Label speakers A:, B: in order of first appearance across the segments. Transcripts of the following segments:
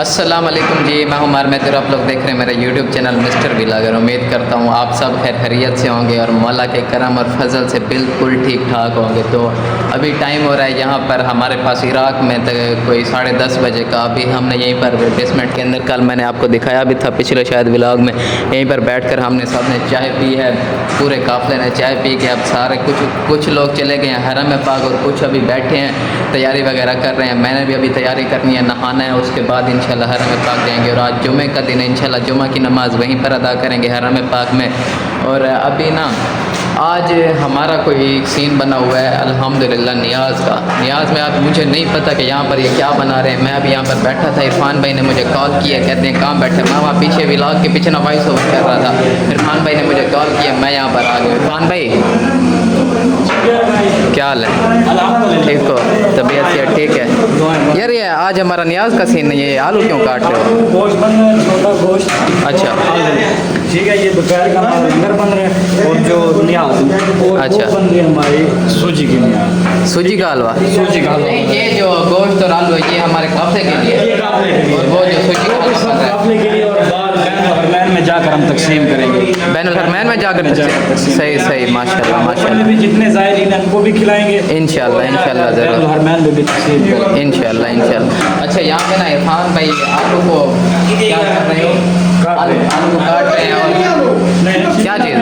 A: अस्सलाम वालेकुम जी, मैं हूं उमर मेहतर। आप लोग देख रहे हैं मेरा यूट्यूब चैनल मिस्टर व्लॉगर। उम्मीद करता हूं आप सब खैर खैरियत से होंगे और मौला के करम और फजल से बिल्कुल ठीक ठाक होंगे। तो अभी टाइम हो रहा है यहाँ पर हमारे पास इराक में कोई 10:30 बजे का। अभी हमने यहीं पर बेसमेंट के अंदर, कल मैंने आपको दिखाया भी था पिछले शायद व्लॉग में, यहीं पर बैठ कर हमने सब ने चाय पी है। पूरे काफ़िले ने चाय पी के अब सारे कुछ लोग चले गए हैं हरम पाक और कुछ अभी बैठे हैं, तैयारी वगैरह कर रहे हैं। मैंने भी अभी तैयारी करनी है, नहाना है, उसके बाद इंशाल्लाह हरम पाक जाएंगे। और आज जुमे का दिन है, इंशाल्लाह जुमा की नमाज़ वहीं पर अदा करेंगे हरम पाक में। और अभी ना आज हमारा कोई एक सीन बना हुआ है अल्हम्दुलिल्लाह नियाज़ का। नियाज़ में आज मुझे नहीं पता कि यहाँ पर ये क्या बना रहे हैं। मैं अभी यहाँ पर बैठा था, इरफान भाई ने मुझे कॉल किया, कहते हैं कहाँ बैठे। मैं वहाँ पीछे व्लॉग के पीछे ना वॉइस ओवर कर रहा था। इरफान भाई ने मुझे कॉल किया, मैं यहाँ पर आ गया। इरफान भाई क्या हाल है? ठीक हो? तबीयत से ठीक है यार। ये आज हमारा नियाज़ का सीन नहीं है, आलू क्यों काट रहे हो?
B: गोश्त बन रहा है, छोटा गोश्त।
A: अच्छा
B: ठीक है, ये दोपहर का लंगर बन रहा है। और जो नियाज़
A: अच्छा
B: बन रही है हमारी सूजी की नियाज़,
A: सूजी का हलवा।
B: सूजी का हलवा।
A: ये जो गोश्त और आलू है ये हमारे काफ़े के लिए,
B: ये काफ़ले के लिए,
A: और वो जो सूजी का हलवा बन रहा है
B: काफ़ले के लिए। और बाद हरमैन में जाकर हम तकसीम करेंगे।
A: बैनुल हरमैन में जाकर सही सही, माशाल्लाह माशाल्लाह।
B: भी जितने ज़ायरीन हैं उनको भी खिलाएंगे
A: इंशाल्लाह इंशाल्लाह
B: बैनुल
A: ज़रूर,
B: हरमैन में भी तकसीम करेंगे
A: इंशाल्लाह इंशाल्लाह। अच्छा यहाँ पे ना इरफान भाई आलू को क्या कर रहे हो? आलू को काट रहे हैं। और क्या चीज़?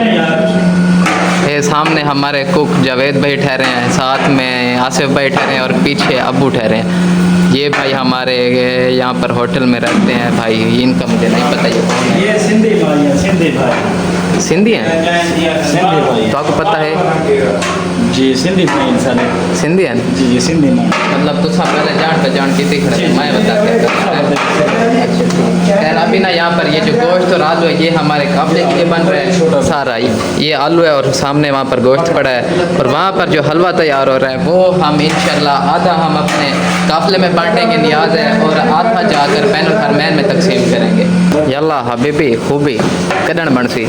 A: ये सामने हमारे कुक जावेद भाई ठहरे हैं, साथ में आसिफ भाई ठहरे हैं और पीछे अब्बू ठहरे हैं। ये भाई हमारे यहाँ पर होटल में रहते हैं भाई, इनका मुझे नहीं पता ये कौन है।
B: ये सिंधी भाई है, सिंधी भाई,
A: सिंधी हैं?
B: सिंधी भाई
A: तो आपको पता है?
B: जी, सिंधी भाई इंसान है
A: सिंधी हैं?
B: जी, ये सिंधी मां।
A: मतलब तुसा पहले जान पहचान की दिख रहे, मैं बता के। अच्छा खैर अभी ना यहाँ पर ये जो गोश्त और आलू है ये हमारे काफ़िले के लिए बन रहा है सारा। ये आलू है और सामने वहाँ पर गोश्त पड़ा है, और वहाँ पर जो हलवा तैयार हो रहा है वो हम इंशाल्लाह आधा हम अपने काफ़िले में बांटेंगे नियाज़ है, और आधा जाकर बैनुल हरमैन में तकसीम करेंगे। यल्ला हबीबी खूबी कदन बनसी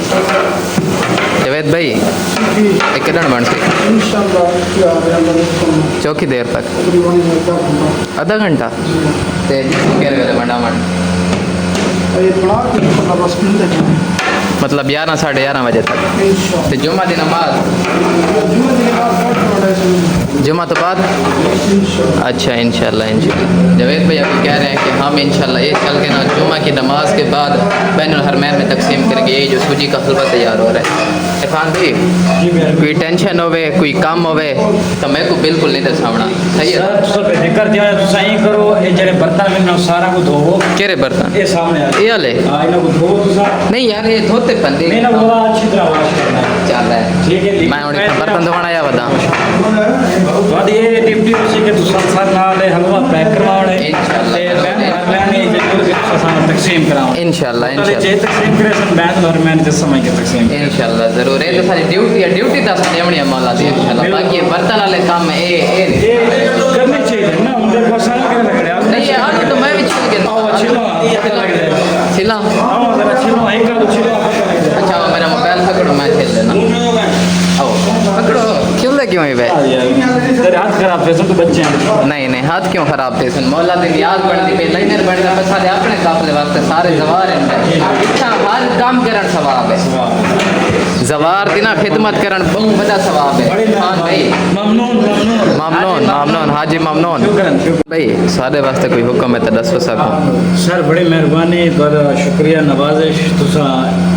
A: जवेद भाई एक कदन बनसी चौकी देर तक आधा घंटा मतलब 11 साढ़े 11 बजे तक। तो जुमा की नमाज जुमा तो बाद अच्छा इंशाल्लाह इंशाल्लाह। जावेद भाई अभी कह रहे हैं कि हम इंशाल्लाह ये कल के ना जुमा की नमाज के बाद बैनुल हरमैन में तकसीम करेंगे। ये जो सूजी का हलवा तैयार हो रहा है। इरफान भाई कोई टेंशन होवे कोई काम होवे तो मैं को बिल्कुल नहीं दसावना, सही है?
B: सब बेफिक्र दिया है, तुम सही करो। ये जरे बर्तन में सारा को धोवो।
A: केरे बर्तन
B: ये सामने आ
A: ये वाले?
B: हां, इनको धोवो तुसा।
A: नहीं यार ये धोते पंदे
B: नहीं ना, वो अच्छी तरह वॉश करना है।
A: चल रहा है।
B: ठीक है,
A: मैं उन्हें बर्तन धोना या बता
B: बाद ये डिप्टी उसी के तुसा सर नाल हलवा पैक करवाओ
A: इंशाल्लाह।
B: तकसीम कराओ
A: इंशाल्लाह इंशाल्लाह
B: जे तकसीम करे सन बैन और मैंने जिस समय के तकसीम
A: इंशाल्लाह ज़रूर। ये तो सारी ड्यूटी है, ड्यूटी तो सारी हमने मौला दी इंशाल्लाह। बाकी ये बर्तन वाले काम में ए
B: करनी चाहिए ना, उनके को सारा के लग रहा है।
A: नहीं है आलू तो मैं भी छिल के
B: छिलो पता लग जाएगा।
A: छिला।
B: हां जरा छिलो, एक का छिलो पता लग जाएगा।
A: अच्छा मेरा मोबाइल पकड़ो, मैं खेल लेना। आओ पकड़ो, क्यों लगे हुए बे?
B: तेरे हाथ खराब थे तो बच्चे हैं।
A: नहीं नहीं हाथ क्यों खराब थे? सुन मौला दिन याद बढ़ती पे लाइनर बढ़ता पे सारे अपने काफले वास्ते सारे जवार हैं। इतना हर काम करन सवाब है, जवार दिना खिदमत करन बहुत बड़ा सवाब है। हां भाई
B: ममनून ममनून
A: मामनून मामनून हाजी मामनून भाई सारे वास्ते कोई हुक्म है तो दस सको
B: सर। बड़ी मेहरबानी, बड़ा शुक्रिया, नवाजिश तुसा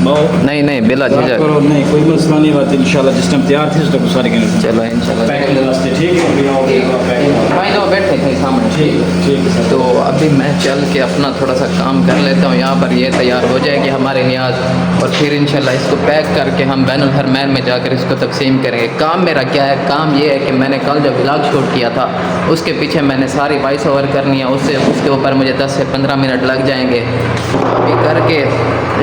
B: बहुत।
A: नहीं नहीं बिला झिझक
B: करो, नहीं कोई मसला नहीं। बात इंशाल्लाह जिस टाइम तैयार थी उस तक सारे के
A: चलो इंशाल्लाह।
B: पैक वास्ते ठीक है।
A: भाई लो बैठे थे सामने।
B: ठीक है सर।
A: तो अभी मैं चल के अपना थोड़ा सा काम कर लेता हूँ। यहाँ पर ये तैयार हो जाएगी हमारे नियाज़, और फिर इंशाल्लाह इसको पैक करके हम बैनुल हरमैन में जाकर इसको तकसीम करेंगे। काम मेरा क्या है? काम ये है कि मैंने कल जो व्लॉग शूट किया था उसके पीछे मैंने सारी वॉइस ओवर करनी है, उसके ऊपर मुझे 10 से 15 मिनट लग जाएंगे। अभी करके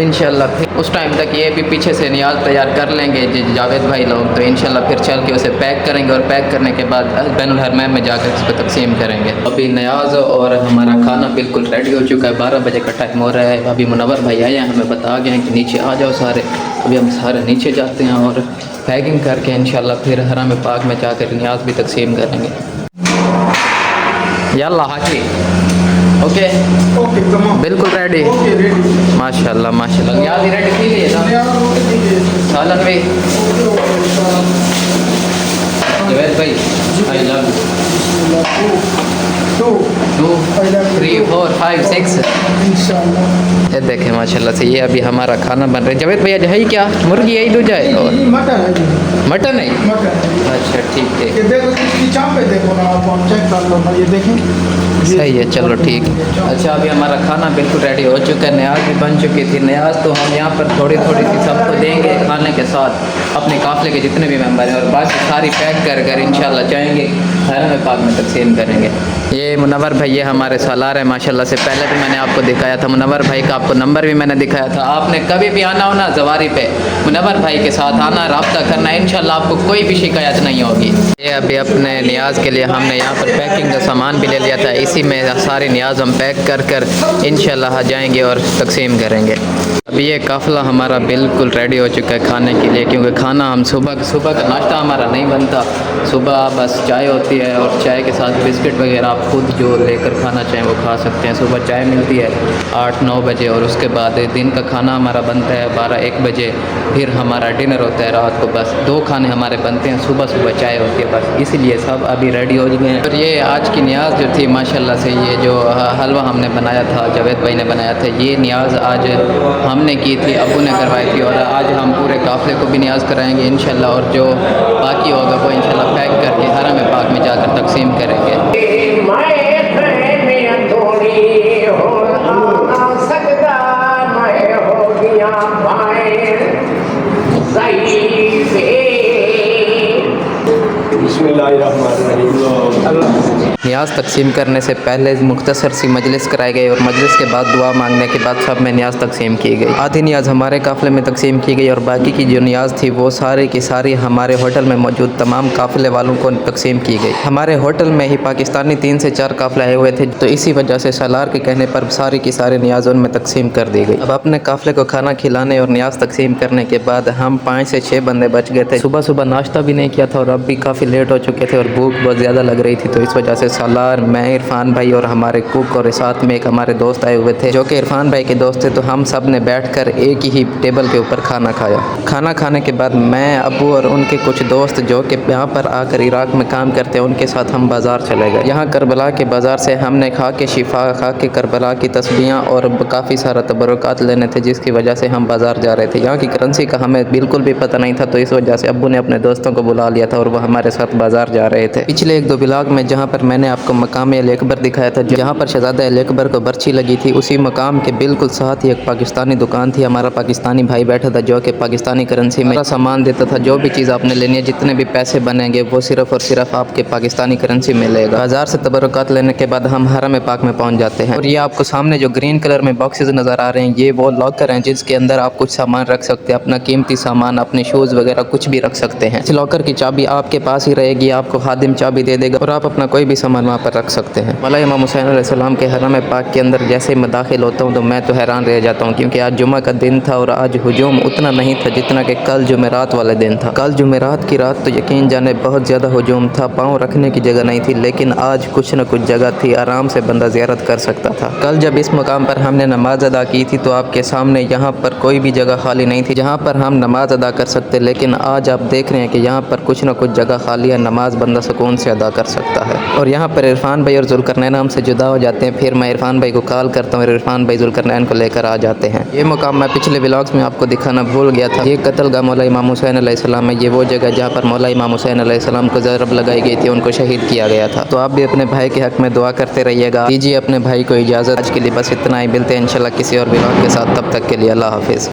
A: इंशाल्लाह फिर उस टाइम तक ये भी पीछे से नियाज़ तैयार कर लेंगे जावेद भाई लोग। तो इंशाल्लाह फिर चल के उसे पैक करेंगे, और पैक करने के बाद बैनुल हरमैन में जाकर इसको तकसीम करेंगे। अभी नियाज़ और हमारा खाना बिल्कुल रेडी हो चुका है, 12 बजे का टाइम हो रहा है। अभी मुनव्वर भाई आए हैं, हमें बता गए हैं कि नीचे आ जाओ सारे। अभी हम सारे नीचे जाते हैं और पैकिंग करके इंशाल्लाह फिर हरम पाक में जाकर नियाज़ भी तकसीम करेंगे। यल्ला हाजी ओके
C: ओके तमाम
A: बिल्कुल रेडी
C: ओके रेडी
A: माशाल्लाह माशाल्लाह नियाज रेडी थी लिए ना
C: यार रोटी दीजिए
A: सालन भी
C: ओके ओके
A: जवेद भाई आई लव
C: टू
A: 2 3 4 5 6
C: इंशाल्लाह
A: ये देखें माशाल्लाह से ये अभी हमारा खाना बन रहा है जवेद भैया है क्या मुर्गी यही दूजा है और
C: ये मटन है जी
A: मटन है
C: मटन है
A: अच्छा ठीक है
C: ये देखो इसकी चाप पे देखो ना आप चेक कर लो ना ये देखें
A: सही है चलो ठीक अच्छा अभी हमारा खाना बिल्कुल रेडी हो चुका है न्याज भी बन चुकी थी न्याज तो हम यहाँ पर थोड़ी थोड़ी सी सबको देंगे खाने के साथ अपने काफ़िले के जितने भी मेंबर हैं और बाकी सारी पैक कर कर इंशाल्लाह जाएंगे हरम पाक में तकसीम करेंगे ये मुनव्वर भाई ये हमारे सालार है माशाल्लाह से पहले भी मैंने आपको दिखाया था मुनव्वर भाई का आपको नंबर भी मैंने दिखाया था आपने कभी भी आना हो ना जवारी पे मुनव्वर भाई के साथ आना रब्ता करना इंशाल्लाह आपको कोई भी शिकायत नहीं होगी ये अभी अपने न्याज के लिए हमने यहाँ पर पैकिंग का सामान भी ले लिया था इसी में सारे न्याज हम पैक कर कर इंशाल्लाह जाएंगे और तकसीम करेंगे अभी ये काफ़िला हमारा बिल्कुल रेडी हो चुका है खाने के लिए क्योंकि खाना हम सुबह का नाश्ता हमारा नहीं बनता सुबह बस चाय होती है और चाय के साथ बिस्किट वगैरह आप खुद जो लेकर खाना चाहें वो खा सकते हैं सुबह चाय मिलती है 8-9 बजे और उसके बाद दिन का खाना हमारा बनता है 12-1 बजे फिर हमारा डिनर होता है रात को बस 2 खाने हमारे बनते हैं सुबह चाय होती है बस इसीलिए सब अभी रेडी हो गए हैं और ये आज की न्याज जो थी माशाल्लाह से ये जो हलवा हमने बनाया था जावेद भाई ने बनाया था ये न्याज आज हमने की थी अबू ने करवाई थी और आज हम पूरे काफ़िले को भी न्याज कराएंगे इंशाल्लाह और जो बाकी होगा वो इंशाल्लाह पैक करके हरम पाक में जाकर तकसीम करेंगे न्याज तकसीम करने से पहले मुख्तसर सी मजलिस कराई गई और मजलिस के बाद दुआ मांगने के बाद सब में न्याज तकसीम की गई आधी न्याज हमारे काफ़िले में तकसीम की गई और बाकी की जो न्याज थी वो सारी की सारी हमारे होटल में मौजूद तमाम काफ़िले वालों को तकसीम की गई हमारे होटल में ही पाकिस्तानी 3 से 4 काफ़िले आए हुए थे तो इसी वजह से सालार के कहने पर सारी की सारी न्याज उनमें तकसीम कर दी गई अब अपने काफ़िले को खाना खिलाने और न्याज तकसीम करने के बाद हम 5 से 6 बंदे बच गए थे सुबह नाश्ता भी नहीं किया था और अब भी काफ़ी लेट हो चुके थे और भूख बहुत ज़्यादा लग रही थी तो इस वजह से सालार मैं इरफान भाई और हमारे कुक और साथ में एक हमारे दोस्त आए हुए थे जो कि इरफान भाई के दोस्त थे तो हम सब ने बैठकर एक ही टेबल के ऊपर खाना खाया खाना खाने के बाद मैं अबू और उनके कुछ दोस्त जो कि यहाँ पर आकर इराक में काम करते हैं उनके साथ हम बाज़ार चले गए यहाँ करबला के बाज़ार से हमने खा के शिफा खा के करबला की तस्बीहां और काफ़ी सारा तबरुकात लेने थे जिसकी वजह से हम बाज़ार जा रहे थे यहाँ की करेंसी का हमें बिल्कुल भी पता नहीं था तो इस वजह से अब्बू ने अपने दोस्तों को बुला लिया था और वो हमारे साथ बाज़ार जा रहे थे पिछले 1-2 ब्लॉग में जहाँ पर मैंने आपको मकाम अली अकबर दिखाया था जहाँ पर शहजादा अली अकबर को बर्छी लगी थी उसी मकाम के बिल्कुल साथ ही एक पाकिस्तानी दुकान थी हमारा पाकिस्तानी भाई बैठा था जो कि पाकिस्तानी करेंसी में सामान देता था जो भी चीज़ आपने लेनी है जितने भी पैसे बनेंगे वो सिर्फ और सिर्फ आपके पाकिस्तानी करेंसी में लेगा बाजार से तबरुकात लेने के बाद हम हरम पाक में पहुँच जाते हैं और ये आपको सामने जो ग्रीन कलर में बॉक्सेस नज़र आ रहे हैं ये वो लॉकर हैं जिसके अंदर आप कुछ सामान रख सकते हैं अपना कीमती सामान अपने शूज़ वगैरह कुछ भी रख सकते हैं इस लॉकर की चाबी आपके पास ही रहेगी आपको खादिम चाबी दे देगा और आप अपना कोई भी सामान वहाँ पर रख सकते हैं मौला इमाम हुसैन अलैहिस्सलाम के हरम पाक के अंदर जैसे मैं दाखिल होता हूँ तो मैं तो हैरान रह जाता हूँ क्योंकि आज जुमा का दिन था और आज हुजूम उतना नहीं था जितना कि कल जुमेरात वाले दिन था कल जुमेरात की रात तो यकीन जाने बहुत ज़्यादा हुजूम था पाँव रखने की जगह नहीं थी लेकिन आज कुछ न कुछ जगह थी आराम से बंदा ज़ियारत कर सकता था कल जब इस मुकाम पर हमने नमाज अदा की थी तो आपके सामने यहाँ पर कोई भी जगह खाली नहीं थी जहाँ पर हम नमाज अदा कर सकते लेकिन आज आप देख रहे हैं कि यहाँ पर कुछ न कुछ जगह खाली है नमाज बंदा सुकून से अदा कर सकता है और यहाँ पर इरफान भाई और जुल्करनैन हमसे जुदा हो जाते हैं फिर मैं इरफान भाई को कॉल करता हूँ और इरफान भाई जुल्करनैन को लेकर आ जाते हैं ये मुकाम मैं पिछले व्लॉग्स में आपको दिखाना भूल गया था ये कत्लगाह मौला इमाम हुसैन अलैहिस्सलाम है ये वो जगह जहाँ पर मौला इमाम हुसैन अलैहिस्सलाम को ज़रब लगाई गई थी उनको शहीद किया गया था तो आप भी अपने भाई के हक में दुआ करते रहिएगा दीजिए अपने भाई को इजाज़त आज के लिए बस इतना ही मिलते हैं इंशाल्लाह किसी और व्लॉग के साथ तब तक के लिए अल्लाह हाफिज़।